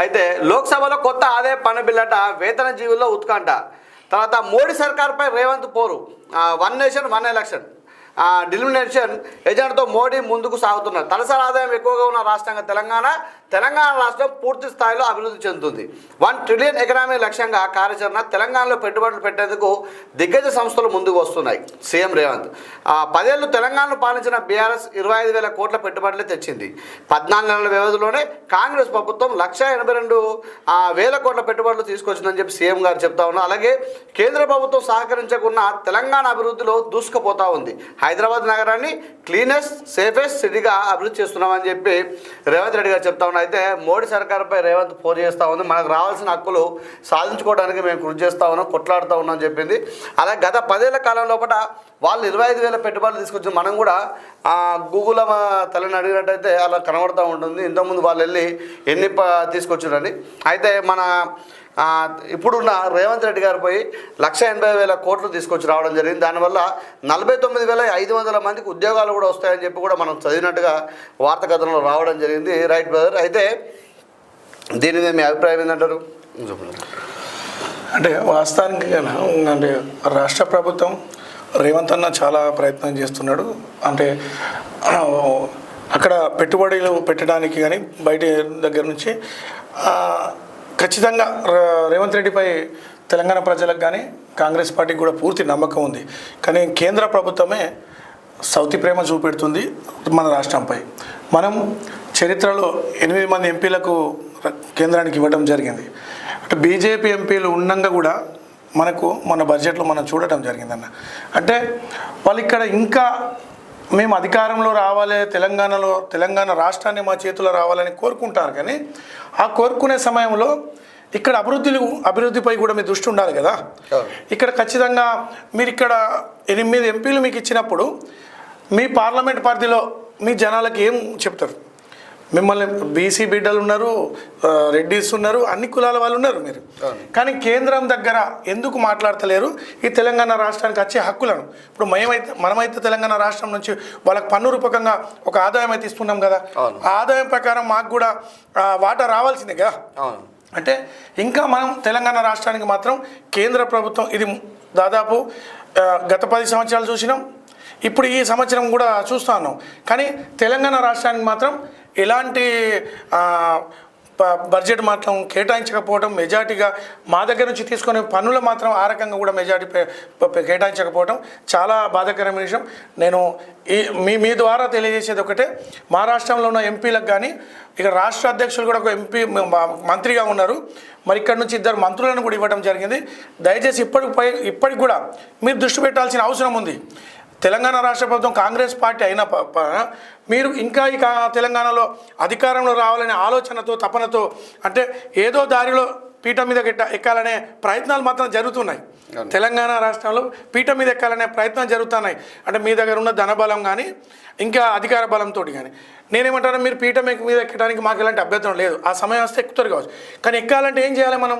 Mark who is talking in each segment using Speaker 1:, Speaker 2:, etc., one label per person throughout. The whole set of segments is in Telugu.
Speaker 1: అయితే లోక్సభలో కొత్త ఆదాయ పన్ను బిల్లట, వేతన జీవుల్లో ఉత్కంఠ. తర్వాత మోడీ సర్కార్పై రేవంత్ పోరు. One nation one election delimitation ఎజెండాతో మోడీ ముందుకు సాగుతున్నారు. తలసరి ఆదాయం ఎక్కువగా ఉన్న రాష్ట్రంగా తెలంగాణ రాష్ట్రం పూర్తి స్థాయిలో అభివృద్ధి చెందుతుంది. 1 ట్రిలియన్ ఎకనామీ లక్ష్యంగా కార్యాచరణ. తెలంగాణలో పెట్టుబడులు పెట్టేందుకు దిగ్గజ సంస్థలు ముందుకు వస్తున్నాయి. సీఎం రేవంత్ 10 ఏళ్లు తెలంగాణను పాలించిన బీఆర్ఎస్ 25,000 కోట్ల పెట్టుబడులు తెచ్చింది. 14 నెలల వ్యవధిలోనే కాంగ్రెస్ ప్రభుత్వం 1,82,000 కోట్ల పెట్టుబడులు తీసుకొచ్చిందని చెప్పి సీఎం గారు చెప్తా ఉన్నారు. అలాగే కేంద్ర ప్రభుత్వం సహకరించకుండా తెలంగాణ అభివృద్ధిలో దూసుకుపోతా ఉంది. హైదరాబాద్ నగరాన్ని క్లీనెస్ట్ సేఫెస్ట్ సిటీగా అభివృద్ధి చేస్తున్నామని చెప్పి రేవంత్ రెడ్డి గారు చెప్తా ఉన్నారు. అయితే మోడీ సర్కార్పై రేవంత్ పోరు చేస్తూ ఉంది. మనకు రావాల్సిన హక్కులు సాధించుకోవడానికి మేము కృషి చేస్తూ ఉన్నాం, కొట్లాడుతూ ఉన్నాం అని చెప్పింది. అలాగే గత 10 ఏళ్ల కాలం లోపల వాళ్ళు 25,000 పెట్టుబడులు తీసుకొచ్చి మనం కూడా గూగుల్ తల్లిని అడిగినట్టయితే అలా కనబడుతూ ఉంటుంది. ఇంతకుముందు వాళ్ళు వెళ్ళి ఎన్ని తీసుకొచ్చారని. అయితే మన ఇప్పుడున్న రేవంత్ రెడ్డి గారు పోయి 1,80,000 కోట్లు తీసుకొచ్చి రావడం జరిగింది. దానివల్ల 49,500 మందికి ఉద్యోగాలు కూడా వస్తాయని చెప్పి కూడా మనం చదివినట్టుగా వార్తా కథనంలో రావడం జరిగింది. రైట్ బ్రదర్, అయితే దీని మీద మీ అభిప్రాయం ఏంటంటారు?
Speaker 2: అంటే వాస్తవానికి అంటే రాష్ట్ర ప్రభుత్వం రేవంత్ అన్న చాలా ప్రయత్నం చేస్తున్నాడు. అంటే అక్కడ పెట్టుబడులు పెట్టడానికి కానీ బయట దగ్గర నుంచి ఖచ్చితంగా రేవంత్ రెడ్డిపై తెలంగాణ ప్రజలకు కానీ కాంగ్రెస్ పార్టీకి కూడా పూర్తి నమ్మకం ఉంది. కానీ కేంద్ర ప్రభుత్వమే సౌతి ప్రేమ చూపెడుతుంది మన రాష్ట్రంపై. మనం చరిత్రలో 8 మంది ఎంపీలకు కేంద్రానికి ఇవ్వడం జరిగింది. అంటే బీజేపీ ఎంపీలు ఉండగా కూడా మనకు మన బడ్జెట్లో మనం చూడటం జరిగిందన్న. అంటే వాళ్ళు ఇక్కడ ఇంకా మేము అధికారంలో రావాలి, తెలంగాణ రాష్ట్రాన్ని మా చేతిలో రావాలని కోరుకుంటారు. కానీ ఆ కోరుకునే సమయంలో ఇక్కడ అభివృద్ధిపై కూడా మీ దృష్టి ఉండాలి కదా. ఇక్కడ ఖచ్చితంగా మీరు ఇక్కడ 8 ఎంపీలు మీకు ఇచ్చినప్పుడు మీ పార్లమెంట్ పరిధిలో మీ జనాలకి ఏం చెప్తారు? మిమ్మల్ని బీసీ బిడ్డలు ఉన్నారు, రెడ్డిస్ ఉన్నారు, అన్ని కులాల వాళ్ళు ఉన్నారు మీరు. కానీ కేంద్రం దగ్గర ఎందుకు మాట్లాడతలేరు ఈ తెలంగాణ రాష్ట్రానికి వచ్చే హక్కులను? ఇప్పుడు మనమైతే తెలంగాణ రాష్ట్రం నుంచి వాళ్ళకి పన్ను రూపకంగా ఒక ఆదాయం అయితే ఇస్తున్నాం కదా. ఆ ఆదాయం ప్రకారం మాకు కూడా వాటా రావాల్సిందే కదా. అంటే ఇంకా మనం తెలంగాణ రాష్ట్రానికి మాత్రం కేంద్ర ప్రభుత్వం ఇది దాదాపు గత 10 సంవత్సరాలు చూసినాం, ఇప్పుడు ఈ సంవత్సరం కూడా చూస్తూ ఉన్నాం. కానీ తెలంగాణ రాష్ట్రానికి మాత్రం ఎలాంటి బడ్జెట్ మాత్రం కేటాయించకపోవడం, మెజార్టీగా మా దగ్గర నుంచి తీసుకునే పన్నులు మాత్రం ఆ రకంగా కూడా మెజార్టీ కేటాయించకపోవడం చాలా బాధాకరమైన విషయం. నేను మీ ద్వారా తెలియజేసేది ఒకటే, మా రాష్ట్రంలో ఉన్న ఎంపీలకు కానీ ఇక రాష్ట్ర అధ్యక్షులు కూడా ఒక ఎంపీ మంత్రిగా ఉన్నారు, మరి ఇక్కడ నుంచి 2 మంత్రులను కూడా ఇవ్వడం జరిగింది. దయచేసి ఇప్పటికి కూడా మీరు దృష్టి పెట్టాల్సిన అవసరం ఉంది. తెలంగాణ రాష్ట్ర ప్రభుత్వం కాంగ్రెస్ పార్టీ అయిన మీరు ఇంకా ఈ తెలంగాణలో అధికారంలో రావాలనే ఆలోచనతో తపనతో అంటే ఏదో దారిలో పీఠం మీద ఎక్కాలనే ప్రయత్నాలు మాత్రం జరుగుతున్నాయి. తెలంగాణ రాష్ట్రంలో పీఠం మీద ఎక్కాలనే ప్రయత్నాలు జరుగుతున్నాయి. అంటే మీ దగ్గర ఉన్న ధనబలం కానీ ఇంకా అధికార బలంతో కానీ నేనేమంటాను, మీరు పీఠం మీద ఎక్కడానికి మాకు ఎలాంటి అభ్యంతరం లేదు. ఆ సమయం వస్తే ఎక్కుతారు కావచ్చు. కానీ ఎక్కాలంటే ఏం చేయాలి? మనం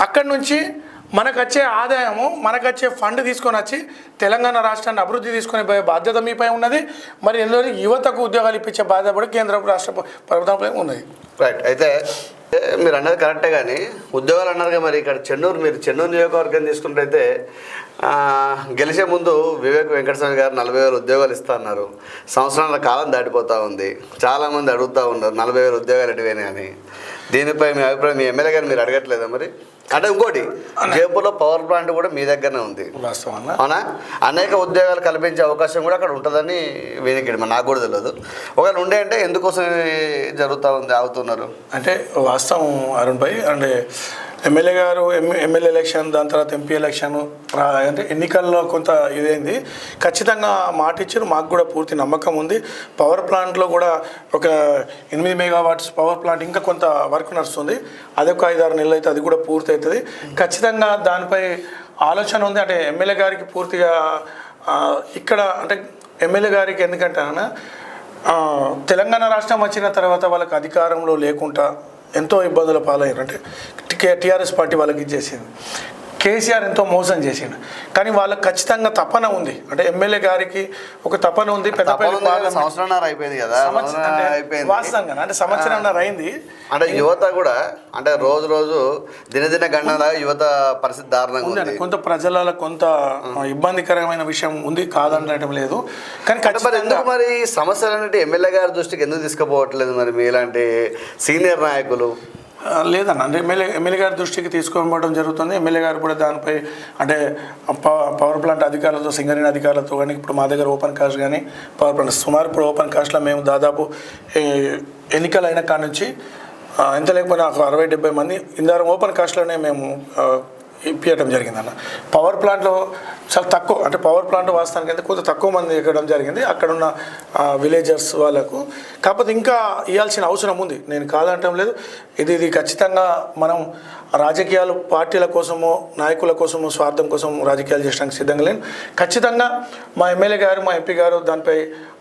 Speaker 2: అక్కడి నుంచి మనకు వచ్చే ఆదాయము, మనకు వచ్చే ఫండ్ తీసుకొని వచ్చి తెలంగాణ రాష్ట్రాన్ని అభివృద్ధి తీసుకునే బాధ్యత మీపై ఉన్నది. మరి ఎందులో యువతకు ఉద్యోగాలు ఇప్పించే బాధ్యత కూడా కేంద్ర రాష్ట్ర ప్రభుత్వంపై ఉన్నది.
Speaker 1: రైట్, అయితే మీరు అన్నది కరెక్టే. కానీ ఉద్యోగాలు అన్నారుగా, మరి ఇక్కడ చెన్నూరు నియోజకవర్గం తీసుకుంటే గెలిచే ముందు వివేక్ వెంకటస్వామి గారు 40,000 ఉద్యోగాలు ఇస్తా అన్నారు. సంవత్సరాల కాలం దాటిపోతూ ఉంది. చాలామంది అడుగుతూ ఉన్నారు 40,000 ఉద్యోగాలు ఎటువైనా అని. దీనిపై మీ అభిప్రాయం, మీ ఎమ్మెల్యే గారు మీరు అడగట్లేదా? మరి అంటే ఇంకోటి, జైపూర్లో పవర్ ప్లాంట్ కూడా మీ దగ్గరనే ఉంది అవునా? అనేక ఉద్యోగాలు కల్పించే అవకాశం కూడా అక్కడ ఉంటుందని వీరికి నాకు కూడా తెలియదు. ఒకవేళ ఉండే అంటే ఎందుకోసం జరుగుతూ ఉంది, ఆగుతున్నారు?
Speaker 2: అంటే వాస్తవం అరుణ్ భాయ్, అంటే ఎమ్మెల్యే గారు ఎమ్మెల్యే ఎలక్షన్, దాని తర్వాత ఎంపీ ఎలక్షన్, అంటే ఎన్నికల్లో కొంత ఇదైంది. ఖచ్చితంగా మాట ఇచ్చారు, మాకు కూడా పూర్తి నమ్మకం ఉంది. పవర్ ప్లాంట్లో కూడా ఒక 8 మెగావాట్స్ పవర్ ప్లాంట్ ఇంకా కొంత వర్క్ నడుస్తుంది. అదొక 5-6 నెలలు అయితే అది కూడా పూర్తి అవుతుంది. ఖచ్చితంగా దానిపై ఆలోచన ఉంది. అంటే ఎమ్మెల్యే గారికి పూర్తిగా ఇక్కడ అంటే ఎమ్మెల్యే గారికి ఎందుకంటే తెలంగాణ రాష్ట్రం వచ్చిన తర్వాత వాళ్ళకి అధికారంలో లేకుండా ఎంతో ఇబ్బందుల పాలయ్యారు. అంటే టీఆర్ఎస్ పార్టీ వాళ్ళకి ఇచ్చేసింది. కేసీఆర్ ఎంతో మోసం చేసిండు, కానీ వాళ్ళకి ఖచ్చితంగా తపన ఉంది. అంటే ఎమ్మెల్యే గారికి ఒక తపన ఉంది. పెద్దపల్లి
Speaker 1: సంవత్సరంన్నర అయిపోయింది కదా,
Speaker 2: వాస్తవంగా అంటే సంవత్సరంన్నర అయింది.
Speaker 1: అంటే యువత కూడా అంటే రోజు రోజు దినదిన గణనలాగా యువత పరిస్థితి దారుణంగా ఉంది.
Speaker 2: కొంత ప్రజల కొంత ఇబ్బందికరమైన విషయం ఉంది, కాదనడం లేదు. కానీ
Speaker 1: ఎందుకు మరి సమస్యలన్నిటి ఎమ్మెల్యే గారి దృష్టికి ఎందుకు తీసుకుపోవట్లేదు మరి మీలాంటి సీనియర్ నాయకులు?
Speaker 2: లేదన్న, అంటే ఎమ్మెల్యే గారి దృష్టికి తీసుకోవడం జరుగుతుంది. ఎమ్మెల్యే గారు కూడా దానిపై అంటే పవర్ ప్లాంట్ అధికారులతో, సింగరేణి అధికారులతో కానీ, ఇప్పుడు మా దగ్గర ఓపెన్ కాస్ట్ కానీ పవర్ ప్లాంట్ సుమారు ఇప్పుడు ఓపెన్ కాస్ట్లో మేము దాదాపు ఎన్నికలు అయిన కాడ నుంచి ఎంత లేకపోయినా 60-70 మంది ఇందారం ఓపెన్ కాస్ట్లోనే మేము ఇప్పించడం జరిగిందన్న. పవర్ ప్లాంట్లో చాలా తక్కువ, అంటే పవర్ ప్లాంట్ వాస్తవానికి అయితే కొంత తక్కువ మంది ఎక్కడం జరిగింది అక్కడున్న విలేజర్స్ వాళ్ళకు. కాకపోతే ఇంకా ఇవ్వాల్సిన అవసరం ఉంది, నేను కాదంటం లేదు. ఇది ఖచ్చితంగా మనం రాజకీయాలు పార్టీల కోసమో నాయకుల కోసమో స్వార్థం కోసం రాజకీయాలు చేయడానికి సిద్ధంగా లేను. ఖచ్చితంగా మా ఎమ్మెల్యే గారు, మా ఎంపీ గారు దానిపై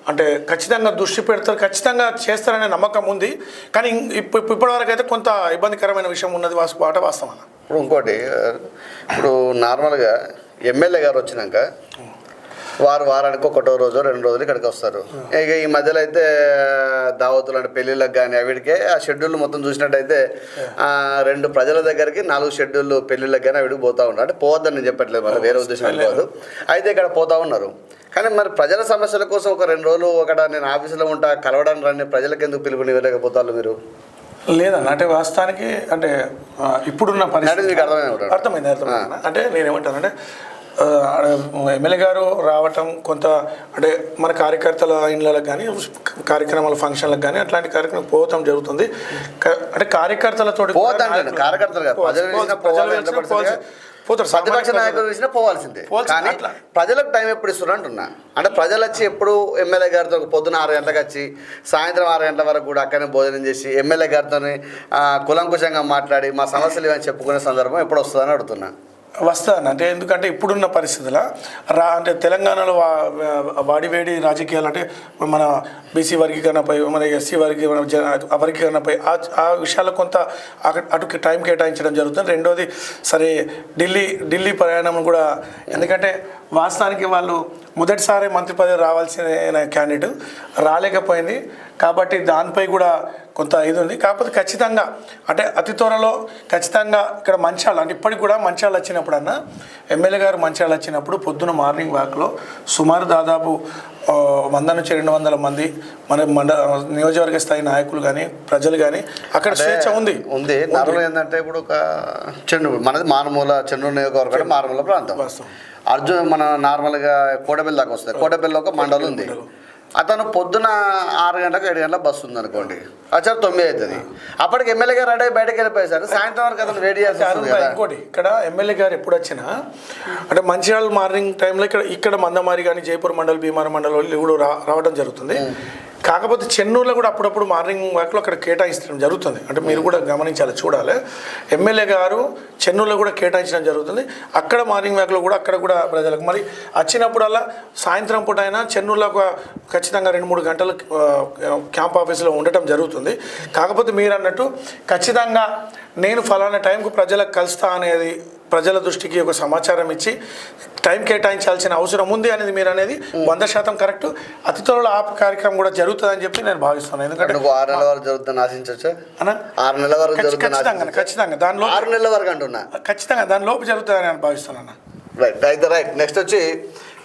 Speaker 2: అంటే ఖచ్చితంగా దృష్టి పెడతారు, ఖచ్చితంగా చేస్తారనే నమ్మకం ఉంది. కానీ ఇప్పటివరకు అయితే కొంత ఇబ్బందికరమైన విషయం ఉన్నది వాస్తవం.
Speaker 1: ఇప్పుడు ఇంకోటి, ఇప్పుడు నార్మల్గా ఎమ్మెల్యే గారు వచ్చినాక వారానికి ఒకటో రోజు 2 రోజులు ఇక్కడికి వస్తారు. ఇక ఈ మధ్యలో అయితే దావతులు అంటే పెళ్ళిళ్ళకి కానీ అవిడికే ఆ షెడ్యూల్ మొత్తం చూసినట్టయితే 2 ప్రజల దగ్గరికి 4 షెడ్యూల్ పెళ్ళిళ్ళకి కానీ అవిడికి పోతూ ఉన్నారు. అంటే పోవద్దని నేను చెప్పట్లేదు, మళ్ళీ వేరే ఉద్దేశం కాదు. అయితే ఇక్కడ పోతూ ఉన్నారు. కానీ మరి ప్రజల సమస్యల కోసం ఒక 2 రోజులు నేను ఆఫీసులో ఉంటా కలవడానికి రండి, ప్రజలకు ఎందుకు పిలుపునివ్వలేకపోతారు మీరు?
Speaker 2: లేదన్న, అంటే వాస్తవానికి అంటే ఇప్పుడున్న పరిస్థితి అర్థమైంది. అంటే నేనేమంటానంటే ఎమ్మెల్యే గారు రావటం కొంత అంటే మన కార్యకర్తల ఇళ్ళకి కానీ కార్యక్రమాల ఫంక్షన్లకు కానీ అట్లాంటి కార్యక్రమం పోవటం జరుగుతుంది. అంటే కార్యకర్తలతో
Speaker 1: ప్రతిపక్ష నాయకులు ఇచ్చినా పోవాల్సిందే. కానీ ప్రజలకు టైం ఎప్పుడు ఇస్తున్నారు అంటున్నా. అంటే ప్రజలు వచ్చి ఎప్పుడు ఎమ్మెల్యే గారితో పొద్దున 6 గంటలకు వచ్చి సాయంత్రం 6 గంటల వరకు కూడా అక్కడనే భోజనం చేసి ఎమ్మెల్యే గారితో కులంకుశంగా మాట్లాడి మా సమస్యలు ఇవన్నీ చెప్పుకునే సందర్భం ఎప్పుడు వస్తుందని అడుగుతున్నా.
Speaker 2: వస్తాను అంటే ఎందుకంటే ఇప్పుడున్న పరిస్థితుల్లో అంటే తెలంగాణలో వాడివేడి రాజకీయాలు అంటే మన బీసీ వర్గీకరణపై, మన ఎస్సీ వర్గీకరణపై ఆ విషయాల్లో కొంత అటు టైం కేటాయించడం జరుగుతుంది. రెండోది సరే ఢిల్లీ ప్రయాణం కూడా, ఎందుకంటే వాస్తవానికి వాళ్ళు మొదటిసారి మంత్రి పదవి రావాల్సిన క్యాండిడేట్ రాలేకపోయింది కాబట్టి దానిపై కూడా కొంత ఇది ఉంది. కాకపోతే ఖచ్చితంగా అంటే అతి త్వరలో ఖచ్చితంగా ఇక్కడ మంచాల అంటే ఇప్పటికి కూడా మంచాలు వచ్చినప్పుడన్నా ఎమ్మెల్యే గారు మంచాలు వచ్చినప్పుడు పొద్దున మార్నింగ్ వాక్లో సుమారు దాదాపు 100 నుంచి 200 మంది మన నియోజకవర్గ స్థాయి నాయకులు కానీ ప్రజలు కానీ అక్కడ స్వేచ్ఛ ఉంది.
Speaker 1: నార్మల్ ఏంటంటే ఇప్పుడు ఒక చెన్నూరు మనది మారుమూల చెన్నూరు నియోజకవర్గం మారుమూల ప్రాంతం. అర్జున్ మన నార్మల్గా కోటబెల్ దాకా వస్తుంది. కోటబెల్లో ఒక మండలం ఉంది. అతను పొద్దున 6 గంటలకు 7 గంటల బస్సు ఉంది అనుకోండి, వచ్చారు 9 అవుతుంది. అప్పటికి ఎమ్మెల్యే గారు రెడీ బయటకు వెళ్ళిపోయారు. సాయంత్రం వరకు అతను రెడీ చేస్తారు.
Speaker 2: ఇంకోటి ఇక్కడ ఎమ్మెల్యే గారు ఎప్పుడు వచ్చినా అంటే మంచిర్యాల మార్నింగ్ టైంలో ఇక్కడ మందమారి కానీ జైపూర్ మండల్, భీమార మండల్ వాళ్ళు కూడా రావడం జరుగుతుంది. కాకపోతే చెన్నూరులో కూడా అప్పుడప్పుడు మార్నింగ్ వాక్లో అక్కడ కేటాయించడం జరుగుతుంది. అంటే మీరు కూడా గమనించాలి, చూడాలి. ఎమ్మెల్యే గారు చెన్నూరులో కూడా కేటాయించడం జరుగుతుంది. అక్కడ మార్నింగ్ వాక్లో కూడా అక్కడ కూడా ప్రజలకు మరి వచ్చినప్పుడల్లా సాయంత్రం పూట అయినా చెన్నూరులో ఖచ్చితంగా 2-3 గంటలు క్యాంప్ ఆఫీసులో ఉండటం జరుగుతుంది. కాకపోతే మీరు అన్నట్టు ఖచ్చితంగా నేను ఫలానా టైంకు ప్రజలకు కలుస్తా అనేది ప్రజల దృష్టికి ఒక సమాచారం ఇచ్చి టైం కేటాయించాల్సిన అవసరం ఉంది అనేది మీరు అనేది 100% కరెక్ట్. అతి త్వరలో ఆ కార్యక్రమం కూడా జరుగుతుందని చెప్పి నేను భావిస్తున్నాను. ఎందుకంటే
Speaker 1: 6 నెలల వరకు జరుగుతుంది ఆశించవచ్చు. 6 నెలల వరకు
Speaker 2: ఖచ్చితంగా దానిలో
Speaker 1: 6 నెలల వరకు అంటున్నా,
Speaker 2: ఖచ్చితంగా దాని లోపు జరుగుతుందని నేను భావిస్తున్నాను.
Speaker 1: రైట్. నెక్స్ట్ వచ్చి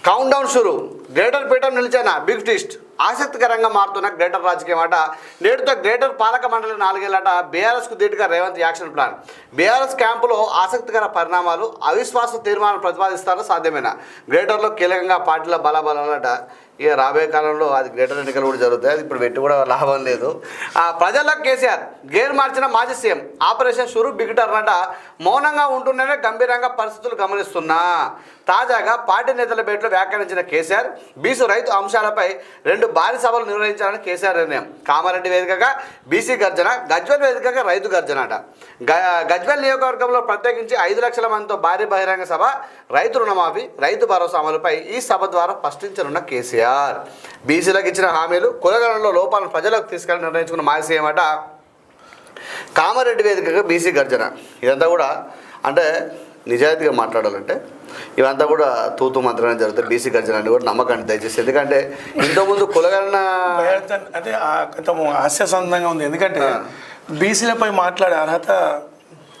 Speaker 1: కౌంట్ డౌన్ షురు. గ్రేటర్ పీఠం నిలిచిన బిగ్ ట్విస్ట్. ఆసక్తికరంగా మారుతున్న గ్రేటర్ రాజకీయం అట. నేటితో గ్రేటర్ పాలక మండలి 4 ఏళ్ళట. బీఆర్ఎస్కు ధీటుగా రేవంత్ యాక్షన్ ప్లాన్. బీఆర్ఎస్ క్యాంపులో ఆసక్తికర పరిణామాలు. అవిశ్వాస తీర్మానం ప్రతిపాదిస్తారో సాధ్యమేనా? గ్రేటర్లో కీలకంగా పార్టీల బలాబలాలట. ఇక రాబోయే కాలంలో అది గ్రేటర్ ఎన్నికలు కూడా జరుగుతాయి. అది ఇప్పుడు పెట్టి కూడా లాభం లేదు. ప్రజలకు కేసీఆర్ గేర్ మార్చిన మాజీ సీఎం. ఆపరేషన్ షురు బిగిటర్నట. మౌనంగా ఉంటూనే గంభీరంగా పరిస్థితులు గమనిస్తున్నా. తాజాగా పార్టీ నేతల భేటీలో వ్యాఖ్యానించిన కేసీఆర్ బీసీ రైతు అంశాలపై 2 భారీ సభలు నిర్వహించాలని కేసీఆర్ నిర్ణయం. కామారెడ్డి వేదికగా బీసీ గర్జన, గజ్వేల్ వేదికగా రైతు గర్జన అట. గజ్వేల్ నియోజకవర్గంలో ప్రత్యేకించి 5 లక్షల మందితో భారీ బహిరంగ సభ. రైతు రుణమాఫీ, రైతు భరోసా అమలుపై ఈ సభ ద్వారా స్పష్టించనున్న కేసీఆర్. బీసీలకు ఇచ్చిన హామీలు, కులగణంలో లోపాలను ప్రజలకు తీసుకెళ్లి నిర్ణయించుకున్న మాజీ సీఎం అట. కామారెడ్డి వేదికగా బీసీ గర్జన. ఇదంతా కూడా అంటే నిజాయితీగా మాట్లాడాలంటే ఇవంతా కూడా తూతు మంత్రాన్ని జరుగుతాయి. బీసీ గర్జన అని కూడా నమ్మకండి దయచేసి. ఎందుకంటే ఇంతకుముందు కులగణన
Speaker 2: అంటే కొంచెం హాస్యాస్పదంగా ఉంది. ఎందుకంటే బీసీలపై మాట్లాడే అర్హత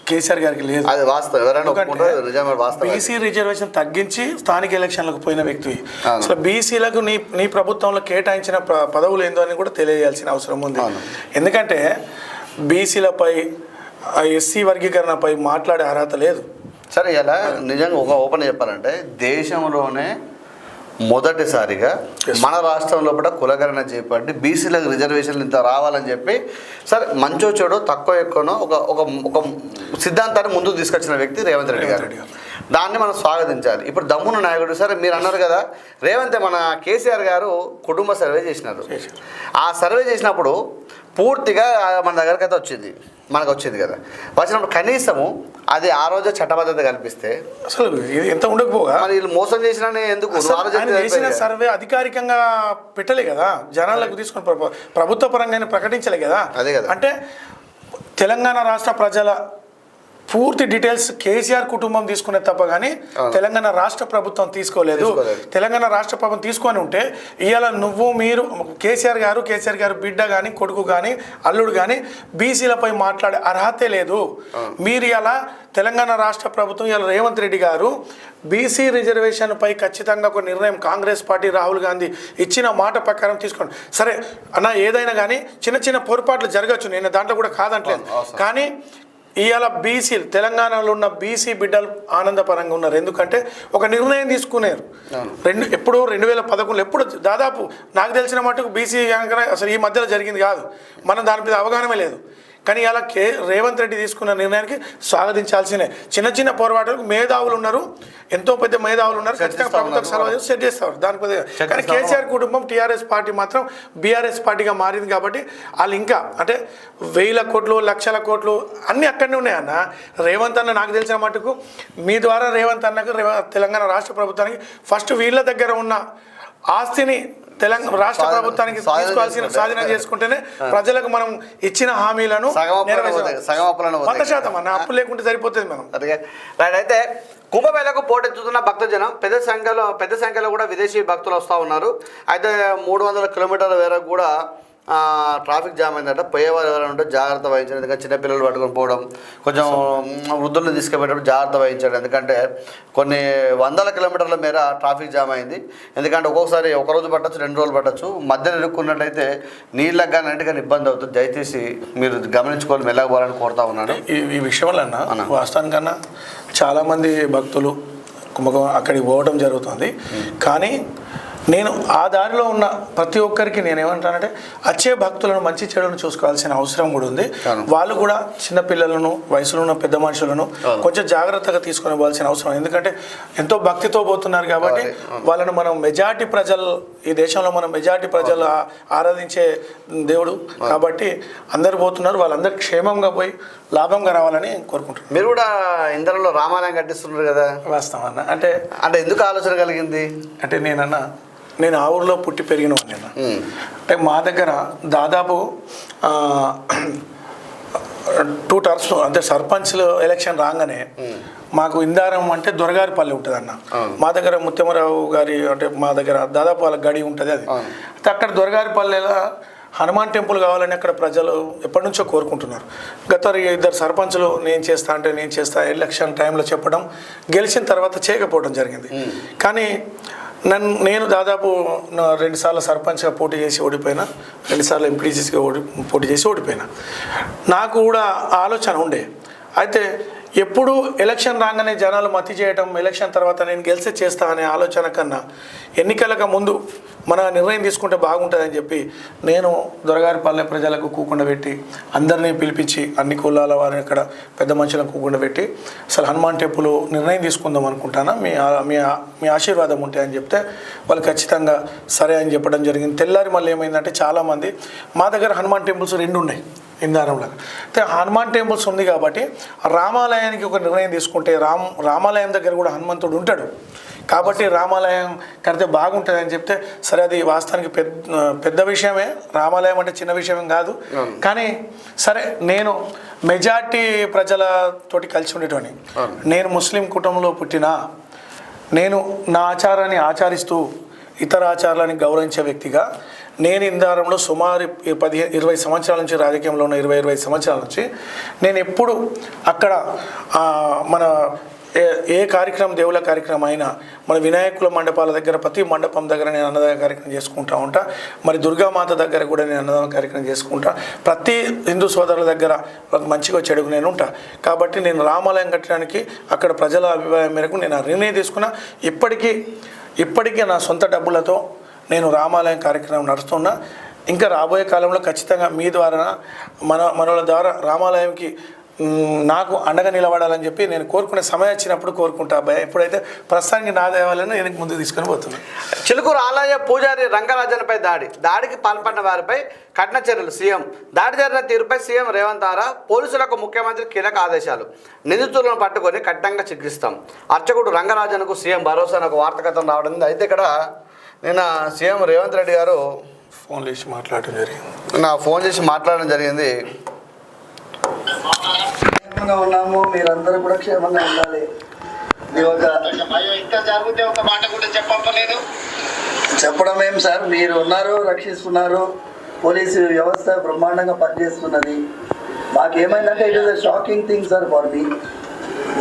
Speaker 2: కేసీఆర్ గారికి లేదు.
Speaker 1: అది వాస్తవం, ఎవరైనా ఒప్పుకుంటారు, నిజమే వాస్తవం.
Speaker 2: బీసీ రిజర్వేషన్ తగ్గించి స్థానిక ఎలక్షన్లకు పోయిన వ్యక్తి అసలు బీసీలకు నీ ప్రభుత్వంలో కేటాయించిన పదవులు ఏందో అని కూడా తెలియజేయాల్సిన అవసరం ఉంది. ఎందుకంటే బీసీలపై ఎస్సీ వర్గీకరణపై మాట్లాడే అర్హత లేదు.
Speaker 1: సరే, ఇలా నిజంగా ఒక ఓపెన్ చెప్పాలంటే దేశంలోనే మొదటిసారిగా మన రాష్ట్రంలో కూడా కులగణన చేపట్టి బీసీలకు రిజర్వేషన్లు ఇంత రావాలని చెప్పి సరే మంచో చెడో తక్కువ ఎక్కువనో ఒక సిద్ధాంతాన్ని ముందుకు తీసుకొచ్చిన వ్యక్తి రేవంత్ రెడ్డి గారు. దాన్ని మనం స్వాగతించాలి. ఇప్పుడు దమ్మున్న నాయకుడు సరే మీరు అన్నారు కదా, రేవంత్ మన కేసీఆర్ గారు కుటుంబ సర్వే చేసినారు. ఆ సర్వే చేసినప్పుడు పూర్తిగా మన దగ్గరికి అయితే మనకు వచ్చింది కదా. వచ్చినప్పుడు కనీసము అది ఆ రోజు చట్టబద్ధత కల్పిస్తే
Speaker 2: అసలు ఎంత ఉండకపోగా
Speaker 1: మరి వీళ్ళు మోసం చేసిన ఎందుకు
Speaker 2: చేసిన సర్వే అధికారికంగా పెట్టలే కదా, జనాలకు తీసుకుని ప్రభుత్వ పరంగా ప్రకటించలే కదా.
Speaker 1: అదే కదా.
Speaker 2: అంటే తెలంగాణ రాష్ట్ర ప్రజల పూర్తి డీటెయిల్స్ కేసీఆర్ కుటుంబం తీసుకునే తప్ప కానీ తెలంగాణ రాష్ట్ర ప్రభుత్వం తీసుకోలేదు. తెలంగాణ రాష్ట్ర ప్రభుత్వం తీసుకొని ఉంటే ఇవాళ మీరు కేసీఆర్ గారు బిడ్డ కానీ కొడుకు కానీ అల్లుడు కానీ బీసీలపై మాట్లాడే అర్హతే లేదు. మీరు ఇలా తెలంగాణ రాష్ట్ర ప్రభుత్వం ఇలా రేవంత్ రెడ్డి గారు బీసీ రిజర్వేషన్పై ఖచ్చితంగా ఒక నిర్ణయం కాంగ్రెస్ పార్టీ రాహుల్ గాంధీ ఇచ్చిన మాట ప్రకారం తీసుకోండి. సరే అన్న, ఏదైనా కానీ చిన్న చిన్న పొరపాట్లు జరగచ్చు, నేను దాంట్లో కూడా కాదంటలేదు. కానీ ఇవాళ బీసీలు తెలంగాణలో ఉన్న బీసీ బిడ్డలు ఆనందపరంగా ఉన్నారు. ఎందుకంటే ఒక నిర్ణయం తీసుకున్నారు. ఎప్పుడు 2011 ఎప్పుడు దాదాపు నాకు తెలిసిన మటుకు బీసీ అసలు ఈ మధ్యలో జరిగింది కాదు, మనం దాని మీద అవగాహనే లేదు. కానీ ఇలా రేవంత్ రెడ్డి తీసుకున్న నిర్ణయానికి స్వాగతించాల్సిందే. చిన్న చిన్న పోరాటాలకు మేధావులు ఉన్నారు, ఎంతో పెద్ద మేధావులు ఉన్నారు, ఖచ్చితంగా ప్రభుత్వం సలహా సెట్ చేస్తారు దాని పెద్ద. కానీ కేసీఆర్ కుటుంబం టీఆర్ఎస్ పార్టీ మాత్రం బీఆర్ఎస్ పార్టీగా మారింది కాబట్టి వాళ్ళు ఇంకా అంటే 1000 కోట్లు 1,00,000 కోట్లు అన్నీ అక్కడనే ఉన్నాయన్న. రేవంత్ అన్న నాకు తెలిసిన మటుకు మీ ద్వారా రేవంత్ అన్నకు తెలంగాణ రాష్ట్ర ప్రభుత్వానికి ఫస్ట్ వీళ్ళ దగ్గర ఉన్న ఆస్తిని తెలంగాణ రాష్ట్ర ప్రభుత్వానికి తీసుకోవాల్సిన స్వాధీనం చేసుకుంటేనే ప్రజలకు మనం ఇచ్చిన హామీలను 100% అన్న, అప్పు లేకుంటే సరిపోతుంది మనం.
Speaker 1: అయితే కుంభమేళకు పోటెత్తుతున్న భక్తజనం పెద్ద సంఖ్యలో కూడా విదేశీ భక్తులు వస్తూ ఉన్నారు. అయితే 300 కిలోమీటర్ల వరకు కూడా ట్రాఫిక్ జామ్ అయిందట. పోయేవారు ఎవరైనా ఉంటే జాగ్రత్త వహించండి. ఎందుకంటే చిన్నపిల్లలు పట్టుకొని పోవడం, కొంచెం వృద్ధులను తీసుకుపోయేటప్పుడు జాగ్రత్త వహించండి. ఎందుకంటే కొన్ని 100 కిలోమీటర్ల మేర ట్రాఫిక్ జామ్ అయింది. ఎందుకంటే ఒక్కొక్కసారి ఒకరోజు పట్టచ్చు, 2 రోజులు పట్టచ్చు. మధ్యలో ఇరుక్కున్నట్టయితే నీళ్ళకి కానీ అన్నిటి కానీ ఇబ్బంది అవుతుంది. దయచేసి మీరు గమనించుకొని మెల్లకపోవాలని కోరుతా ఉన్నాను.
Speaker 2: ఈ విషయంలో అన్న వాస్తవానికన్నా చాలామంది భక్తులు అక్కడికి పోవడం జరుగుతుంది. కానీ నేను ఆ దారిలో ఉన్న ప్రతి ఒక్కరికి నేనేమంటానంటే వచ్చే భక్తులను మంచి చెడును చూసుకోవాల్సిన అవసరం కూడా ఉంది. వాళ్ళు కూడా చిన్నపిల్లలను, వయసులో ఉన్న పెద్ద మనుషులను కొంచెం జాగ్రత్తగా తీసుకొని పోవాల్సిన అవసరం. ఎందుకంటే ఎంతో భక్తితో పోతున్నారు కాబట్టి వాళ్ళను మనం మెజారిటీ ప్రజలు, ఈ దేశంలో మనం మెజారిటీ ప్రజలు ఆరాధించే దేవుడు కాబట్టి అందరు పోతున్నారు. వాళ్ళందరూ క్షేమంగా పోయి లాభంగా రావాలని కోరుకుంటున్నారు.
Speaker 1: మీరు కూడా ఇందరిలో రామాలయం కట్టిస్తున్నారు కదా,
Speaker 2: వాస్తవం అన్న. అంటే
Speaker 1: ఎందుకు ఆలోచన కలిగింది అంటే
Speaker 2: నేను ఆ ఊరిలో పుట్టి పెరిగిన వాడిని. అంటే మా దగ్గర దాదాపు 2 టర్మ్స్ అంటే సర్పంచ్లు ఎలక్షన్ రాగానే మాకు ఇందారం అంటే దొరగారిపల్లి ఉంటుంది అన్న. మా దగ్గర ముత్యమరావు గారి అంటే మా దగ్గర దాదాపు వాళ్ళ గడి ఉంటుంది. అది అయితే అక్కడ దొరగారిపల్లిలో హనుమాన్ టెంపుల్ కావాలని అక్కడ ప్రజలు ఎప్పటి నుంచో కోరుకుంటున్నారు. గత 2 సర్పంచులు నేను చేస్తా ఎలక్షన్ టైంలో చెప్పడం, గెలిచిన తర్వాత చేయకపోవడం జరిగింది. కానీ నేను దాదాపు 2 సార్లు సర్పంచ్గా పోటీ చేసి ఓడిపోయినా, 2 సార్లు ఎంపీటీసీగా పోటీ చేసి ఓడిపోయినా. నాకు కూడా ఆలోచన ఉండే. అయితే ఎప్పుడు ఎలక్షన్ రాగానే జనాలు మతి చేయడం, ఎలక్షన్ తర్వాత నేను గెలిచి చేస్తా అనే ఆలోచన కన్నా ఎన్నికలకు ముందు మన నిర్ణయం తీసుకుంటే బాగుంటుందని చెప్పి నేను దొరగారిపల్లె ప్రజలకు కూకుండా పెట్టి అందరినీ పిలిపించి అన్ని కులాల వారిని అక్కడ పెద్ద మనుషులను కూకుండా పెట్టి అసలు హనుమాన్ టెంపుల్ నిర్ణయం తీసుకుందాం అనుకుంటానా, మీ ఆశీర్వాదం ఉంటే అని చెప్తే వాళ్ళు ఖచ్చితంగా సరే అని చెప్పడం జరిగింది. తెల్లారి మళ్ళీ ఏమైందంటే చాలామంది మా దగ్గర హనుమాన్ టెంపుల్స్ 2 ఉన్నాయి ఇందారంలో. అయితే హనుమాన్ టెంపుల్స్ ఉంది కాబట్టి రామాలయానికి ఒక నిర్ణయం తీసుకుంటే రామాలయం దగ్గర కూడా హనుమంతుడు ఉంటాడు. కాబట్టి రామాలయం కడితే బాగుంటుంది అని చెప్తే సరే అది వాస్తవానికి పెద్ద విషయమే, రామాలయం అంటే చిన్న విషయం కాదు. కానీ సరే నేను మెజార్టీ ప్రజలతోటి కలిసి ఉండేటోని, నేను ముస్లిం కుటుంబంలో పుట్టినా నేను నా ఆచారాన్ని ఆచరిస్తూ ఇతర ఆచారాలని గౌరవించే వ్యక్తిగా నేను ఇందారంలో సుమారు 20 సంవత్సరాల నుంచి రాజకీయంలో ఉన్న 20 సంవత్సరాల నుంచి నేను ఎప్పుడు అక్కడ మన ఏ కార్యక్రమం దేవుళ్ళ కార్యక్రమం అయినా మన వినాయకుల మండపాల దగ్గర ప్రతి మండపం దగ్గర నేను అన్నదాన కార్యక్రమం చేసుకుంటూ ఉంటా. మరి దుర్గామాత దగ్గర కూడా నేను అన్నదాన కార్యక్రమం చేసుకుంటా. ప్రతి హిందూ సోదరుల దగ్గర ఒక మంచిగా చెడుగు నేను ఉంటా. కాబట్టి నేను రామాలయం కట్టడానికి అక్కడ ప్రజల అభిప్రాయం మేరకు నేను నిర్ణయం తీసుకున్నా. ఇప్పటికీ నా సొంత డబ్బులతో నేను రామాలయం కార్యక్రమం నడుస్తున్నా. ఇంకా రాబోయే కాలంలో ఖచ్చితంగా మీ ద్వారా మనల ద్వారా రామాలయంకి నాకు అండగా నిలబడాలని చెప్పి నేను కోరుకునే సమయం వచ్చినప్పుడు కోరుకుంటా. ఎప్పుడైతే ప్రస్తుతానికి నా దేవాలయాన్ని నేను ముందుకు తీసుకొని పోతున్నాను.
Speaker 1: చిలుకూరు ఆలయ పూజారి రంగరాజన్పై దాడికి పాల్పడిన వారిపై కఠిన చర్యలు. సీఎం దాడి జరిగిన తీరుపై సీఎం రేవంత్ ఆరా పోలీసులకు ముఖ్యమంత్రి కీలక ఆదేశాలు. నిందితులను పట్టుకొని కఠినంగా శిక్షిస్తాం. అర్చకుడు రంగరాజన్కు సీఎం భరోసా అని ఒక వార్తకథం రావడం. అయితే ఇక్కడ నిన్న సీఎం రేవంత్ రెడ్డి గారు
Speaker 2: ఫోన్ చేసి మాట్లాడడం జరిగింది.
Speaker 3: క్షేమంగా ఉన్నాము, మీరందరూ కూడా క్షేమంగా ఉండాలి. చెప్పడం ఏం సార్, మీరు ఉన్నారు, రక్షిస్తున్నారు, పోలీసు వ్యవస్థ బ్రహ్మాండంగా పనిచేస్తున్నది. మాకేమైందంటే it is a shocking thing sir for me.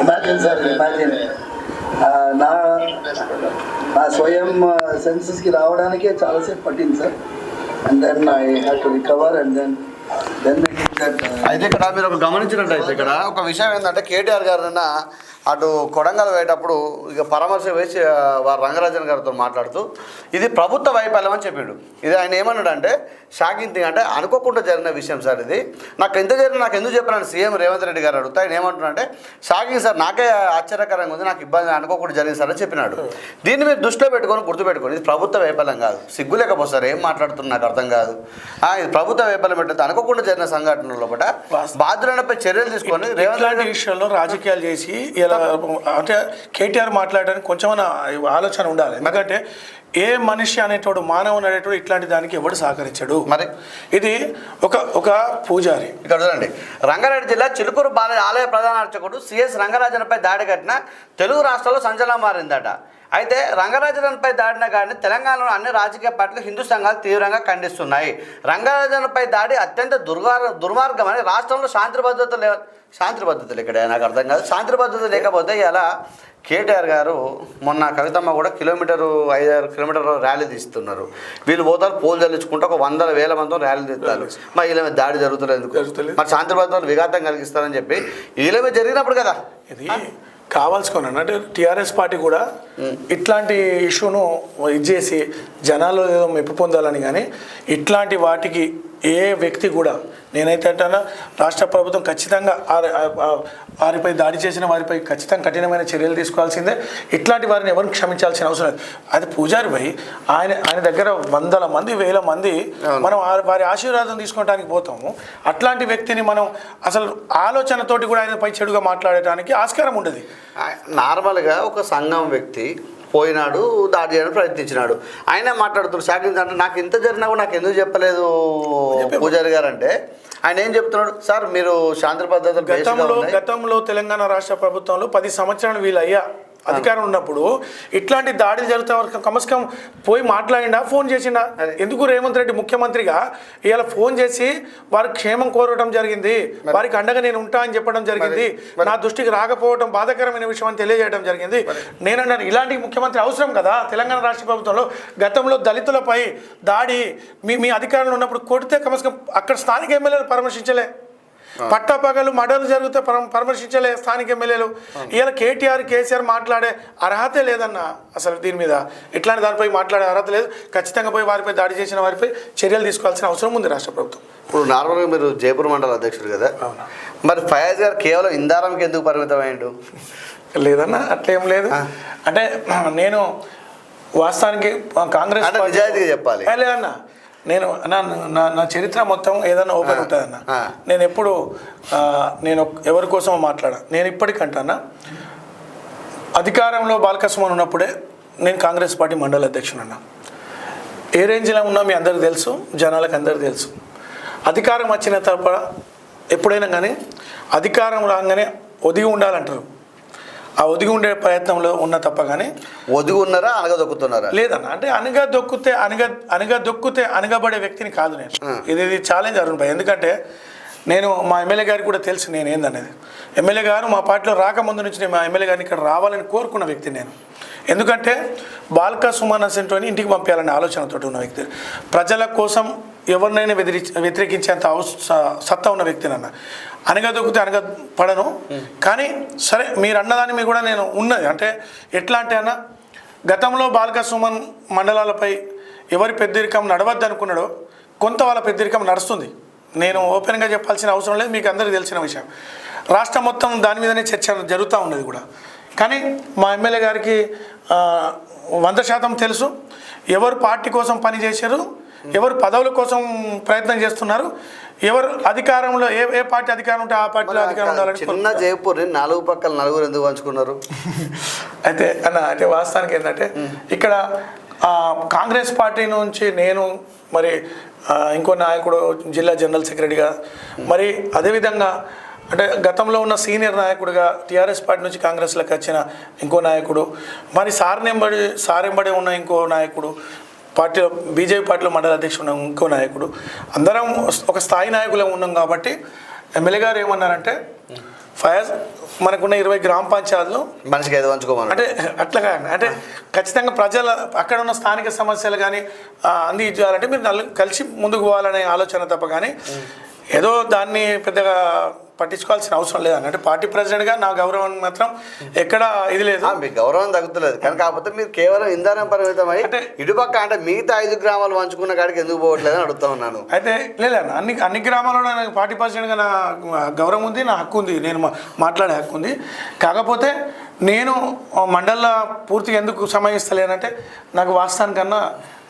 Speaker 3: Imagine sir, imagine నా స్వయం సెన్సెస్కి రావడానికే చాలాసేపు పట్టింది sir. And then I have to recover and then
Speaker 1: అయితే ఇక్కడ మీరు ఒక గమనించినట్టయితే ఇక్కడ ఒక విషయం ఏంటంటే కేటీఆర్ గారు నిన్న అటు కొడంగల్ పోయేటప్పుడు ఇక పరామర్శ వేసి వారు రంగరాజన్ గారితో మాట్లాడుతూ ఇది ప్రభుత్వ వైఫల్యం అని చెప్పాడు. ఇది ఆయన ఏమన్నాడు అంటే షాకింగ్ థింగ్, అంటే అనుకోకుండా జరిగిన విషయం సార్ ఇది. నాకు ఎందుకు చెప్పినాను సీఎం రేవంత్ రెడ్డి గారు అడుగుతా. ఆయన ఏమంటున్నా అంటే షాకింగ్ సార్, నాకే ఆశ్చర్యకరంగా ఉంది, నాకు ఇబ్బంది అనుకోకుండా జరిగింది సార్ అని చెప్పినాడు. దీన్ని మీరు దృష్టిలో పెట్టుకొని గుర్తుపెట్టుకోండి, ఇది ప్రభుత్వ వైఫల్యం కాదు. సిగ్గు లేకపోతారు ఏం మాట్లాడుతున్నా నాకు అర్థం కాదు. ఇది ప్రభుత్వ వైఫల్యం పెట్టదు. అనుకోకుండా జరిగిన సంఘటనల లోపల బాధ్యులపై చర్యలు తీసుకొని రేవంత్ రెడ్డి
Speaker 2: విషయంలో రాజకీయాలు చేసి ఇలా అంటే కేటీఆర్ మాట్లాడడానికి కొంచెం ఆలోచన ఉండాలి. ఎందుకంటే ఏ మనిషి అనేటోడు, మానవుడు అనేటోడు ఇట్లాంటి దానికి ఎవడు సహకరించాడు. మరి ఇది ఒక పూజారి.
Speaker 1: ఇక్కడ చూడండి, రంగారెడ్డి జిల్లా చిలుకూరు ఆలయ ప్రధాన అర్చకుడు సిఎస్ రంగరాజన్పై దాడి కట్టిన తెలుగు రాష్ట్రాల్లో సంచలనం మారిందట. అయితే రంగరాజన్పై దాడిన కానీ తెలంగాణలో అన్ని రాజకీయ పార్టీలు హిందూ సంఘాలు తీవ్రంగా ఖండిస్తున్నాయి. రంగరాజన్పై దాడి అత్యంత దుర్మార్గమని రాష్ట్రంలో శాంతి భద్రతలు ఇక్కడ నాకు అర్థం కాదు. శాంతి భద్రత లేకపోతే ఇలా కేటీఆర్ గారు మొన్న కవితమ్మ కూడా 5-6 కిలోమీటర్ల ర్యాలీ తీస్తున్నారు. వీళ్ళు పోతారు పోలు చల్లించుకుంటే ఒక 100,000 మంది ర్యాలీ తీస్తారు. మరి వీళ్ళ మీద దాడి జరుగుతుంది ఎందుకు? మరి శాంతి భద్రతలు విఘాతం కలిగిస్తారని చెప్పి వీళ్ళ మీద జరిగినప్పుడు కదా
Speaker 2: ఇది కావాల్సుకున్నాను. అంటే టీఆర్ఎస్ పార్టీ కూడా ఇట్లాంటి ఇష్యూను ఇచ్చేసి జనాల్లో ఏదో మెప్పు పొందాలని, కానీ ఇట్లాంటి వాటికి ఏ వ్యక్తి కూడా నేనైతే అంటానా రాష్ట్ర ప్రభుత్వం ఖచ్చితంగా వారిపై దాడి చేసిన వారిపై ఖచ్చితంగా కఠినమైన చర్యలు తీసుకోవాల్సిందే. ఇట్లాంటి వారిని ఎవరిని క్షమించాల్సిన అవసరం లేదు. అది పూజారి భయ్, ఆయన దగ్గర 100 మంది 1000 మంది మనం వారి ఆశీర్వాదం తీసుకోవడానికి పోతాము. అట్లాంటి వ్యక్తిని మనం అసలు ఆలోచనతోటి కూడా ఆయనపై చెడుగా మాట్లాడటానికి ఆస్కారం ఉండదు.
Speaker 1: నార్మల్గా ఒక సంఘం వ్యక్తి పోయినాడు, దాడి చేయడానికి ప్రయత్నించినాడు, ఆయన మాట్లాడుతున్నాడు షాకింగ్ అంటే నాకు ఇంత జరిగినా కూడా నాకు ఎందుకు చెప్పలేదు పూజారి గారు అంటే ఆయన ఏం చెప్తున్నాడు? సార్ మీరు శాంతి భద్రతలు
Speaker 2: గతంలో తెలంగాణ రాష్ట్ర ప్రభుత్వంలో 10 సంవత్సరాలు వీళ్ళయ్యా అధికారం ఉన్నప్పుడు ఇట్లాంటి దాడులు జరుగుతా వరకు కమస్కం పోయి మాట్లాడిండా, ఫోన్ చేసిండా? ఎందుకు రేవంత్ రెడ్డి ముఖ్యమంత్రిగా ఇవాళ ఫోన్ చేసి వారి క్షేమం కోరడం జరిగింది, వారికి అండగా నేను ఉంటా అని చెప్పడం జరిగింది, నా దృష్టికి రాకపోవడం బాధాకరమైన విషయం అని తెలియజేయడం జరిగింది. నేనన్నాను ఇలాంటి ముఖ్యమంత్రి అవసరం కదా తెలంగాణ రాష్ట్ర ప్రభుత్వంలో. గతంలో దళితులపై దాడి మీ అధికారంలో ఉన్నప్పుడు కొడితే కమస్కం అక్కడ స్థానిక ఎమ్మెల్యేలు పరామర్శించలే, పట్టపగలు మర్డర్లు జరిగితే పరామర్శించలే స్థానిక ఎమ్మెల్యేలు. ఇలా కేసీఆర్ మాట్లాడే అర్హతే లేదన్న. అసలు దీని మీద ఇట్లాంటి దానిపై మాట్లాడే అర్హత లేదు. ఖచ్చితంగా పోయి వారిపై దాడి చేసిన వారిపై చర్యలు తీసుకోవాల్సిన అవసరం ఉంది రాష్ట్ర ప్రభుత్వం.
Speaker 1: ఇప్పుడు నార్మల్గా మీరు జైపూర్ మండల అధ్యక్షుడు కదా, మరి ఫయాజ్ గారు కేవలం ఇందారంకి ఎందుకు పరిమితమైండు?
Speaker 2: లేదన్నా అట్లేం లేదు. అంటే నేను వాస్తవానికి కాంగ్రెస్
Speaker 1: నిజాయితీగా చెప్పాలి
Speaker 2: లేదన్నా. నేను నా చరిత్ర మొత్తం ఏదన్నా ఓపెన్ ఉంటుందన్న. నేను ఎప్పుడు నేను ఎవరి కోసమో మాట్లాడా. నేను ఇప్పటికంటానా అధికారంలో బాలకృష్ణ ఉన్నప్పుడే నేను కాంగ్రెస్ పార్టీ మండల అధ్యక్షుడు అన్న. ఏ రేంజ్లో ఉన్నా మీ అందరికి తెలుసు, జనాలకు అందరికీ తెలుసు. అధికారం వచ్చిన తప్ప ఎప్పుడైనా కానీ అధికారం రాగానే ఒదిగి ఉండాలంటారు. ఆ ఒదిగి ఉండే ప్రయత్నంలో ఉన్న తప్ప కానీ
Speaker 1: ఒదిగి ఉన్నారా అనగదొక్కుతున్నారా?
Speaker 2: లేదన్న. అంటే అనగదొక్కితే అనగబడే వ్యక్తిని కాదు నేను. ఇది ఛాలెంజ్ అరుణ్ భాయ్. ఎందుకంటే నేను మా ఎమ్మెల్యే గారికి కూడా తెలుసు నేను ఏందనేది. ఎమ్మెల్యే గారు మా పార్టీలో రాకముందు నుంచి నేను మా ఎమ్మెల్యే గారిని ఇక్కడ రావాలని కోరుకున్న వ్యక్తి నేను. ఎందుకంటే బాల్కా సుమన్ అసెంటోని ఇంటికి పంపించాలనే ఆలోచనతో ఉన్న వ్యక్తి. ప్రజల కోసం ఎవరినైనా వ్యతిరేకించేంత సత్తా ఉన్న వ్యక్తి నన్న. అనగదొక్కితే అనగపడను. కానీ సరే మీరు అన్నదాని మీద కూడా నేను ఉన్నది. అంటే ఎట్లా అంటే అన్న, గతంలో బాల్కా సుమన్ మండలాలపై ఎవరి పెద్దరికం నడవద్దు అనుకున్నాడో కొంత వాళ్ళ పెద్దరికం నడుస్తుంది. నేను ఓపెన్గా చెప్పాల్సిన అవసరం లేదు, మీకు అందరికీ తెలిసిన విషయం. రాష్ట్రం మొత్తం దాని మీదనే చర్చ జరుగుతూ ఉన్నది కూడా. కానీ మా ఎమ్మెల్యే గారికి 100% తెలుసు ఎవరు పార్టీ కోసం పనిచేశారు, ఎవరు పదవుల కోసం ప్రయత్నం చేస్తున్నారు, ఎవరు అధికారంలో ఏ పార్టీ అధికారం ఉంటే ఆ పార్టీలో అధికారం ఉండాలని.
Speaker 1: చిన్న జైపూర్ని 4 పక్కల 4 ఎందుకు పంచుకున్నారు?
Speaker 2: అయితే అన్న, అంటే వాస్తవానికి ఏంటంటే ఇక్కడ కాంగ్రెస్ పార్టీ నుంచి నేను మరి ఇంకో నాయకుడు జిల్లా జనరల్ సెక్రటరీగా, మరి అదేవిధంగా అంటే గతంలో ఉన్న సీనియర్ నాయకుడిగా టీఆర్ఎస్ పార్టీ నుంచి కాంగ్రెస్లోకి వచ్చిన ఇంకో నాయకుడు, మరి సారెంబడి ఉన్న ఇంకో నాయకుడు, పార్టీలో బీజేపీ పార్టీలో మండల అధ్యక్షుడు ఉన్న ఇంకో నాయకుడు, అందరం ఒక స్థాయి నాయకులు ఉన్నాం. కాబట్టి ఎమ్మెల్యే గారు ఏమన్నారంటే, ఫయాజ్ మనకున్న 20 గ్రామ పంచాయతీలు
Speaker 1: మనిషికి 5 పంచుకోమని.
Speaker 2: అంటే అట్లాగా అంటే ఖచ్చితంగా ప్రజల అక్కడ ఉన్న స్థానిక సమస్యలు కానీ అందించాలంటే మీరు కలిసి ముందుకు పోవాలనే ఆలోచన తప్ప కానీ ఏదో దాన్ని పెద్దగా పట్టించుకోవాల్సిన అవసరం లేదు అన్నట్టు. పార్టీ ప్రెసిడెంట్గా నా గౌరవం మాత్రం ఎక్కడ ఇది లేదు.
Speaker 1: మీ గౌరవం తగ్గుతలేదు కానీ కాకపోతే మీరు కేవలం ఇంధనం పరిమితమై అంటే ఇటుపక్క అంటే మిగతా 5 గ్రామాలు పంచుకున్న కాడికి ఎందుకు పోవట్లేదు అని అడుగుతా ఉన్నాను.
Speaker 2: అయితే లేదన్న, అన్ని గ్రామాల్లో నాకు పార్టీ ప్రెసిడెంట్గా నా గౌరవం ఉంది, నా హక్కు ఉంది, నేను మాట్లాడే హక్కు ఉంది. కాకపోతే నేను మండల పూర్తిగా ఎందుకు సమయిస్తలేనంటే నాకు వాస్తవానికన్నా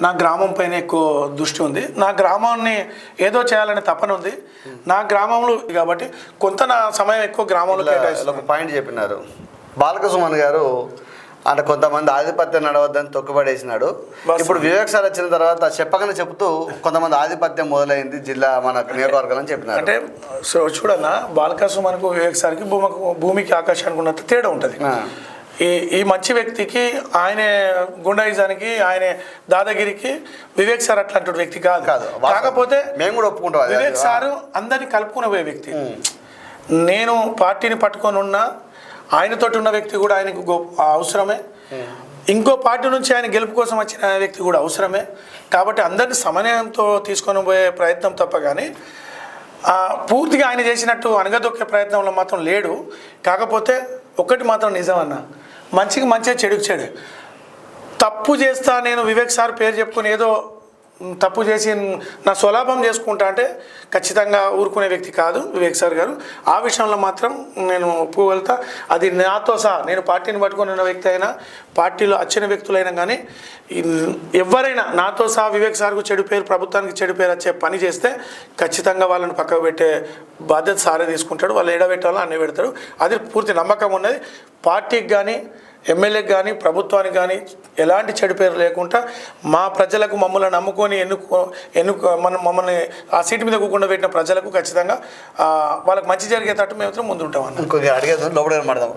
Speaker 2: నా గ్రామం పైన ఎక్కువ దృష్టి ఉంది. నా గ్రామాన్ని ఏదో చేయాలనే తపన ఉంది నా గ్రామంలో. కాబట్టి కొంత నా సమయం ఎక్కువ గ్రామంలో కేటాయిస్తాను.
Speaker 1: ఒక పాయింట్ చెప్పినారు బాల్కా సుమన్ గారు, అంటే కొంతమంది ఆధిపత్యం నడవద్దని తొక్కుబడేసినాడు. ఇప్పుడు వివేక్ సార్ వచ్చిన తర్వాత చెప్పకనే చెబుతూ కొంతమంది ఆధిపత్యం మొదలైంది జిల్లా మన నియోజకవర్గం అని చెప్పినారు.
Speaker 2: అంటే చూడన్న, బాల్కా సుమన్కు వివేక్ సార్కి భూమికి ఆకాశానికి ఉన్నంత తేడా ఉంటుంది. ఈ మంచి వ్యక్తికి ఆయన గుండాయిజానికి ఆయన దాదాగిరికి వివేక్ సార్ అట్లాంటి వ్యక్తి కాదు. కాకపోతే
Speaker 1: మేము కూడా ఒప్పుకుంటాం,
Speaker 2: వివేక్ సారు అందరినీ కలుపుకునే పోయే వ్యక్తి. నేను పార్టీని పట్టుకొని ఉన్న ఆయనతోటి ఉన్న వ్యక్తి కూడా ఆయనకు అవసరమే. ఇంకో పార్టీ నుంచి ఆయన గెలుపు కోసం వచ్చిన వ్యక్తి కూడా అవసరమే. కాబట్టి అందరినీ సమన్వయంతో తీసుకొని పోయే ప్రయత్నం తప్ప కానీ పూర్తిగా ఆయన చేసినట్టు అనగదొక్కే ప్రయత్నంలో మాత్రం లేడు. కాకపోతే ఒకటి మాత్రం నిజం అన్న, మంచికి మంచిగా చెడుకు చెడు. తప్పు చేస్తా నేను వివేక్ సార్ పేరు చెప్పుకొని ఏదో తప్పు చేసి నా స్వలాభం చేసుకుంటా అంటే ఖచ్చితంగా ఊరుకునే వ్యక్తి కాదు వివేక్ సార్ గారు. ఆ విషయంలో మాత్రం నేను ఒప్పుకోగలుగుతా. అది నాతో సహా నేను పార్టీని పట్టుకొని ఉన్న వ్యక్తి అయినా పార్టీలో వచ్చిన వ్యక్తులైనా కానీ ఎవరైనా నాతో సహా వివేక్ సార్కు చెడు పేరు, ప్రభుత్వానికి చెడు పేరు వచ్చే పని చేస్తే ఖచ్చితంగా వాళ్ళని పక్కకు పెట్టే బాధ్యత సారే తీసుకుంటాడు. వాళ్ళు ఎడబెట్టాలో అన్నీ పెడతాడు. అది పూర్తి నమ్మకం ఉన్నది. పార్టీకి కానీ ఎమ్మెల్యేకి కానీ ప్రభుత్వానికి కానీ ఎలాంటి చెడు పేరు లేకుండా మా ప్రజలకు మమ్మల్ని నమ్ముకొని మమ్మల్ని ఆ సీటు మీద కూకుండా పెట్టిన ప్రజలకు ఖచ్చితంగా వాళ్ళకి మంచి జరిగేటట్టు మేము ముందుంటాం అన్న.
Speaker 1: ఇంకొక అడిగేది లోపల మాట్లాడదాం.